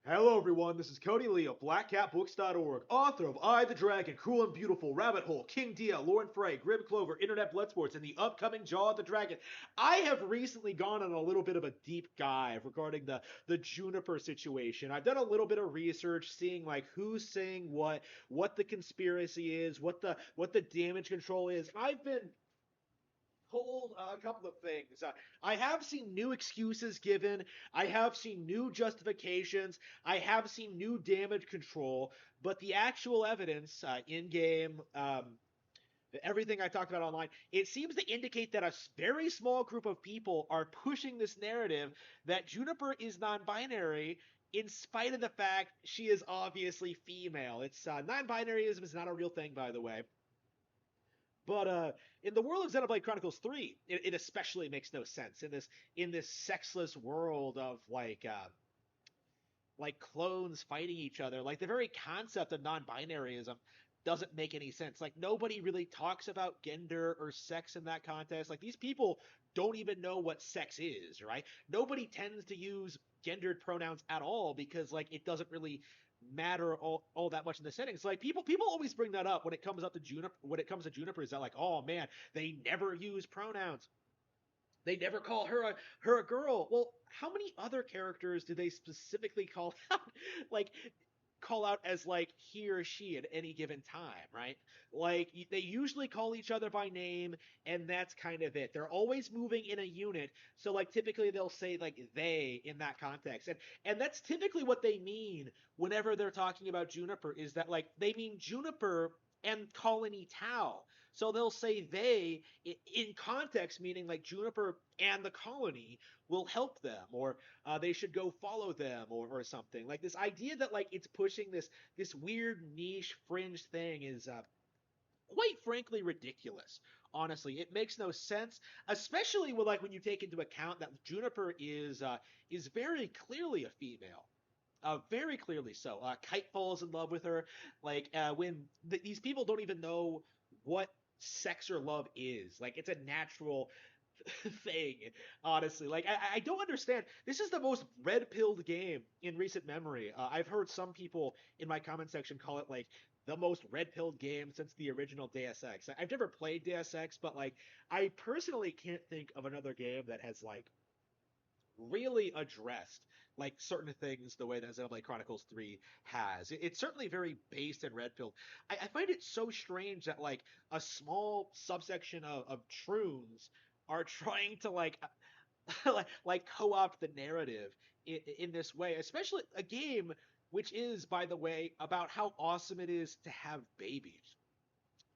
Hello, everyone. This is Cody Lee of BlackCatBooks.org, author of I the Dragon, Cruel and Beautiful, Rabbit Hole, King Dia, Lauren Frey, Grim Clover, Internet Bloodsports, and the upcoming Jaw of the Dragon. I have recently gone on a little bit of a deep dive regarding the Juniper situation. I've done a little bit of research, seeing like who's saying what the conspiracy is, what the damage control is. I've been told a couple of things. I have seen new excuses given. I have seen new justifications. I have seen new damage control. But the actual evidence in game, everything I talked about online, it seems to indicate that a very small group of people are pushing this narrative that Juniper is non binary. In spite of the fact she is obviously female, it's non-binaryism is not a real thing, by the way. But in the world of Xenoblade Chronicles 3, it especially makes no sense in this sexless world of like clones fighting each other. Like the very concept of non-binaryism doesn't make any sense. Like nobody really talks about gender or sex in that context. Like these people don't even know what sex is, right? Nobody tends to use gendered pronouns at all because like it doesn't really matter all that much in the settings. Like people always bring that up when it comes up to Juniper when it comes to Juniper is that like, oh man, they never use pronouns. They never call her a girl. Well, how many other characters do they specifically call out like call out as like he or she at any given time, right? Like they usually call each other by name and that's kind of it. They're always moving in a unit. So like typically they'll say like they in that context. And that's typically what they mean whenever they're talking about Juniper is that like they mean Juniper and Colony Tau. So they'll say they in context, meaning like Juniper and the colony will help them, or they should go follow them, or something. Like this idea that like it's pushing this weird niche fringe thing is quite frankly ridiculous. Honestly, it makes no sense, especially with like when you take into account that Juniper is very clearly a female. Very clearly so. Kite falls in love with her. Like when these people don't even know what sex or love is. Like it's a natural thing, honestly. Like I don't understand. This is the most red pilled game in recent memory. I've heard some people in my comment section call it like the most red pilled game since the original Deus Ex. I've never played Deus Ex, but like I personally can't think of another game that has like really addressed like certain things the way that Xenoblade Chronicles 3 has. It's certainly very based in red pill. I find it so strange that like a small subsection of troons are trying to like like co-opt the narrative in this way, especially a game which is, by the way, about how awesome it is to have babies.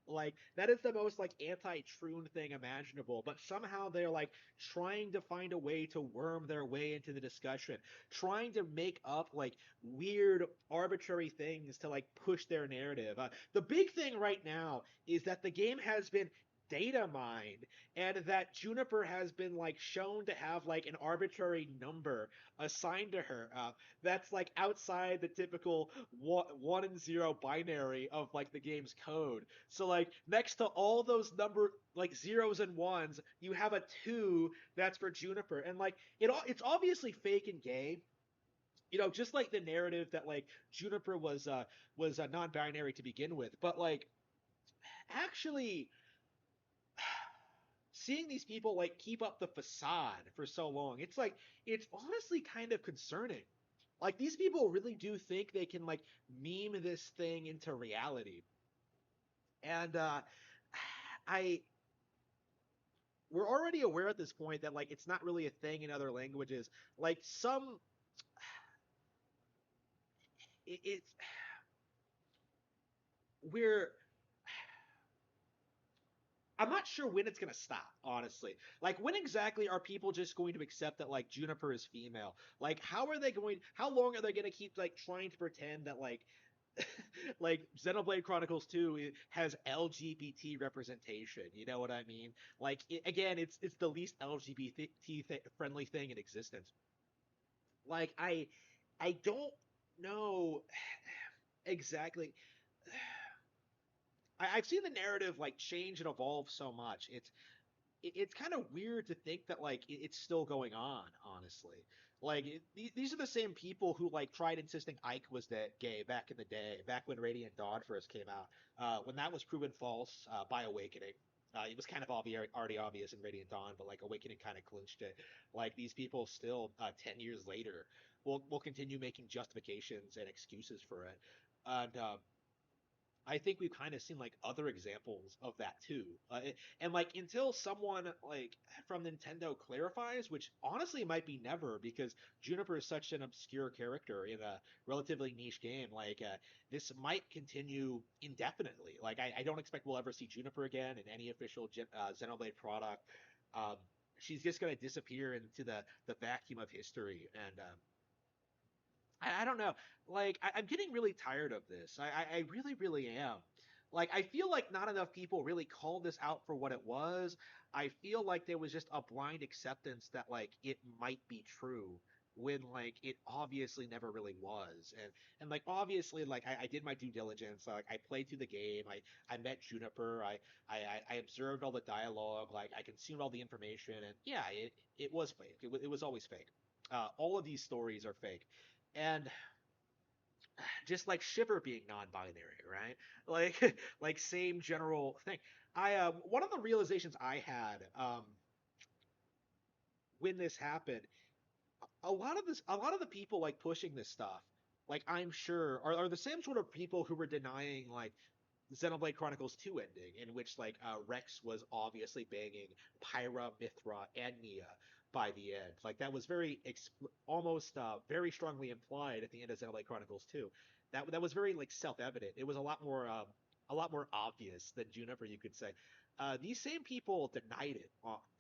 Like that is the most like anti-Troon thing imaginable, but somehow they're like trying to find a way to worm their way into the discussion, trying to make up like weird arbitrary things to like push their narrative. The big thing right now is that the game has been data mined and that Juniper has been like shown to have like an arbitrary number assigned to her that's like outside the typical one and zero binary of like the game's code. So like next to all those number like zeros and ones, you have a two that's for Juniper, and like it's obviously fake and gay. You know, just like the narrative that like Juniper was non-binary to begin with, but like actually seeing these people like keep up the facade for so long, it's like it's honestly kind of concerning. Like these people really do think they can like meme this thing into reality. And I we're already aware at this point that like it's not really a thing in other languages. Like some it's we're I'm not sure when it's gonna stop, honestly. Like, when exactly are people just going to accept that like Juniper is female? Like, how are they going? How long are they gonna keep like trying to pretend that like, like Xenoblade Chronicles 2 has LGBT representation? You know what I mean? Like, again, it's the least LGBT friendly thing in existence. Like, I don't know exactly. I've seen the narrative like change and evolve so much. It's kind of weird to think that like it's still going on, honestly. These are the same people who like tried insisting Ike was that gay back in the day, back when Radiant Dawn first came out. When that was proven false by Awakening, it was kind of already obvious in Radiant Dawn, but like Awakening kind of clinched it. Like these people still, 10 years later, will continue making justifications and excuses for it. And I think we've kind of seen like other examples of that too. And like until someone like from Nintendo clarifies, which honestly might be never because Juniper is such an obscure character in a relatively niche game, this might continue indefinitely. Like I don't expect we'll ever see Juniper again in any official Xenoblade product. Um, she's just going to disappear into the vacuum of history, and I don't know. I'm getting really tired of this. I really, really am. Like, I feel like not enough people really called this out for what it was. I feel like there was just a blind acceptance that, like, it might be true when, like, it obviously never really was. And like, obviously, like, I did my due diligence. Like, I played through the game. I met Juniper. I observed all the dialogue. Like, I consumed all the information. And yeah, it was fake. It was always fake. All of these stories are fake. And just like Shiver being non-binary, right? Like same general thing. I One of the realizations I had when this happened, a lot of the people like pushing this stuff, like I'm sure are the same sort of people who were denying like Xenoblade Chronicles 2 ending, in which Rex was obviously banging Pyra, Mithra, and Nia by the end. Like that was almost very strongly implied at the end of Xenoblade Chronicles 2. That was very like self-evident. It was a lot more obvious than Juniper, you could say. These same people denied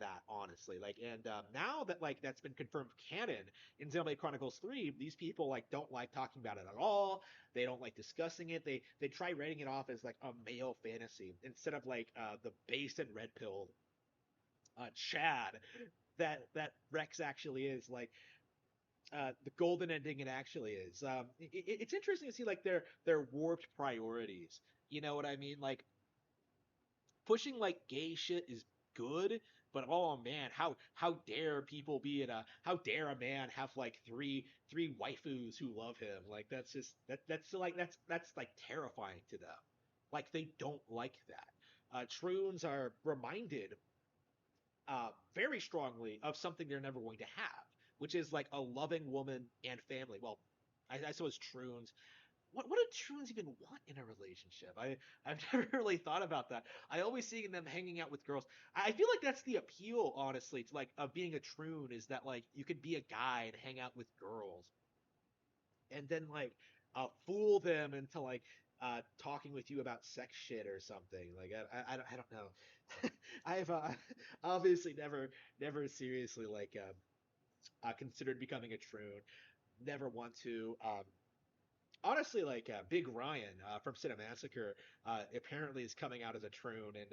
that honestly, and now that like that's been confirmed canon in Xenoblade Chronicles 3, these people like don't like talking about it at all. They don't like discussing it. They try writing it off as like a male fantasy instead of like the base and red pill Chad that Rex actually is. Like the golden ending it actually is. It's interesting to see like their warped priorities. You know what I mean? Like pushing like gay shit is good, but oh man, how dare people be in a how dare a man have like three waifus who love him? Like that's just that's like terrifying to them. Like they don't like that. Troons are reminded very strongly of something they're never going to have, which is like a loving woman and family. Well, I suppose Troons what do Troons even want in a relationship? I've never really thought about that. I always see them hanging out with girls. I feel like that's the appeal, honestly, to like of being a Troon is that like you could be a guy and hang out with girls, and then like fool them into like talking with you about sex shit or something. Like I don't know. I've obviously never seriously considered becoming a Troon. Never want to. Honestly, Big Ryan from Cinemassacre apparently is coming out as a troon, and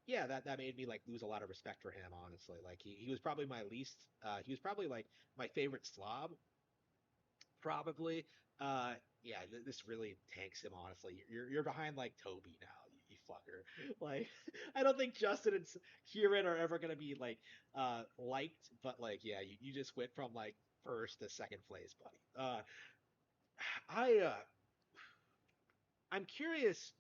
yeah, that made me like lose a lot of respect for him. Honestly, like he was probably my least. He was probably like my favorite slob, probably. Yeah, this really tanks him. Honestly, you're behind like Toby now, you fucker. Like, I don't think Justin and Kieran are ever gonna be like liked, but like yeah, you just went from like first to second place, buddy. I I'm curious.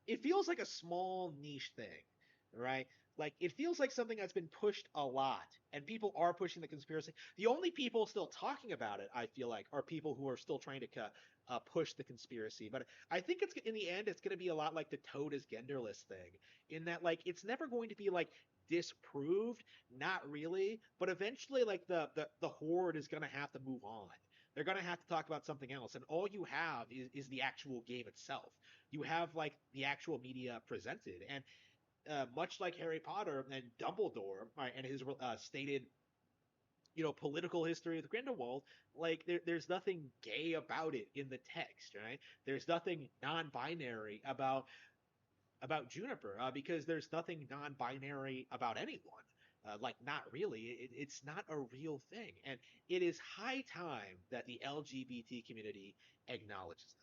It feels like a small niche thing, right? Like it feels like something that's been pushed a lot, and people are pushing the conspiracy. The only people still talking about it, I feel like, are people who are still trying to push the conspiracy. But I think it's in the end, it's going to be a lot like the Toad is genderless thing, in that like it's never going to be like disproved, not really, but eventually like the horde is going to have to move on. They're going to have to talk about something else, and all you have is the actual game itself. You have like the actual media presented, and much like Harry Potter and Dumbledore and his stated political history of the Grindelwald, like there's nothing gay about it in the text, right? There's nothing non-binary about Juniper because there's nothing non-binary about anyone. Like not really. It's not a real thing, and it is high time that the LGBT community acknowledges